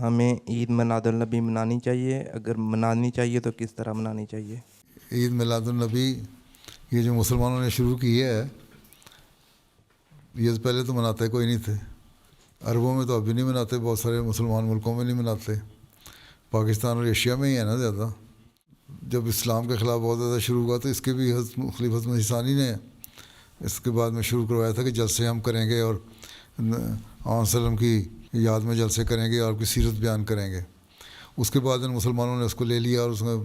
ہمیں عید میلاد النبی منانی چاہیے؟ اگر منانی چاہیے تو کس طرح منانی چاہیے؟ عید میلاد النبی یہ جو مسلمانوں نے شروع کی ہے، یہ پہلے تو مناتے کوئی نہیں تھے. عربوں میں تو اب بھی نہیں مناتے، بہت سارے مسلمان ملکوں میں نہیں مناتے، پاکستان اور ایشیا میں ہی ہے نا زیادہ. جب اسلام کے خلاف بہت زیادہ شروع ہوا تو اس کے بھی خلیفۃ مسیح ثانی نے اس کے بعد میں شروع کروایا تھا کہ جلسے ہم کریں گے اور آن وسلم کی یاد میں جلسے کریں گے اور کی سیرت بیان کریں گے. اس کے بعد ان مسلمانوں نے اس کو لے لیا اور اس میں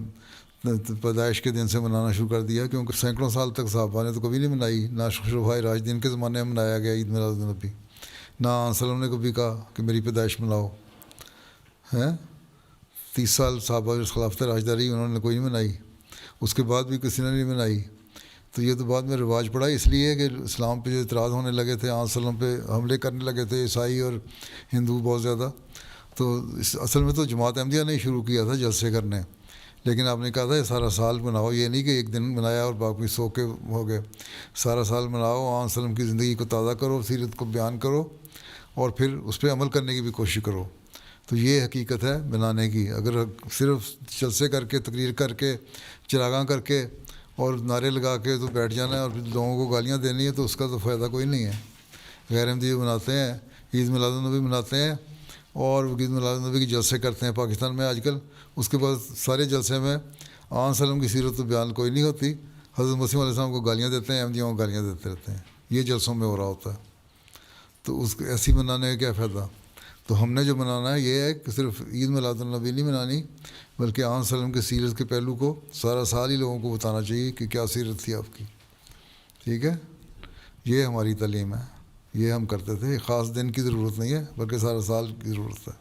پیدائش کے دن سے منانا شروع کر دیا، کیونکہ سینکڑوں سال تک صحابہ نے تو کبھی نہیں منائی، نہ خلفائے راشدین کے زمانے میں منایا گیا عید میلاد النبی، نہ آن وسلم نے کبھی کہا کہ میری پیدائش مناؤ. ہیں 30 سال صحابہ جو خلافت راشدہ رہی انہوں نے کوئی نہیں منائی، اس کے بعد بھی کسی نے نہیں منائی. تو یہ تو بعد میں رواج پڑا اس لیے کہ اسلام پہ جو اعتراض ہونے لگے تھے، آن وسلم پہ حملے کرنے لگے تھے عیسائی اور ہندو بہت زیادہ. تو اصل میں تو جماعت احمدیہ نے شروع کیا تھا جلسے کرنے، لیکن آپ نے کہا تھا یہ سارا سال مناؤ، یہ نہیں کہ ایک دن منایا اور باقی سو کے ہو گئے. سارا سال مناؤ، آن وسلم کی زندگی کو تازہ کرو، سیرت کو بیان کرو اور پھر اس پہ عمل کرنے کی بھی کوشش کرو. تو یہ حقیقت ہے منانے کی. اگر صرف جلسے کر کے، تقریر کر کے، چراغاں کر کے اور نعرے لگا کے تو بیٹھ جانا ہے اور پھر لوگوں کو گالیاں دینی ہے تو اس کا تو فائدہ کوئی نہیں ہے. غیر احمدی مناتے ہیں، عید میلاد النبی مناتے ہیں اور عید میلاد النبی کے جلسے کرتے ہیں پاکستان میں آج کل. اس کے بعد سارے جلسے میں آن وسلم کی سیرت و بیان کوئی نہیں ہوتی، حضرت مسیح علیہ السلام کو گالیاں دیتے ہیں، احمدیوں کو گالیاں دیتے رہتے ہیں. یہ جلسوں میں ہو رہا ہوتا ہے. تو اس کو ایسی منانے کا کیا فائدہ؟ تو ہم نے جو منانا ہے یہ ہے کہ صرف عید میلاد النبی نہیں منانی، بلکہ آن وسلم کے سیرت کے پہلو کو سارا سال ہی لوگوں کو بتانا چاہیے کہ کیا سیرت تھی آپ کی. ٹھیک ہے، یہ ہماری تعلیم ہے، یہ ہم کرتے تھے. خاص دن کی ضرورت نہیں ہے بلکہ سارا سال کی ضرورت ہے.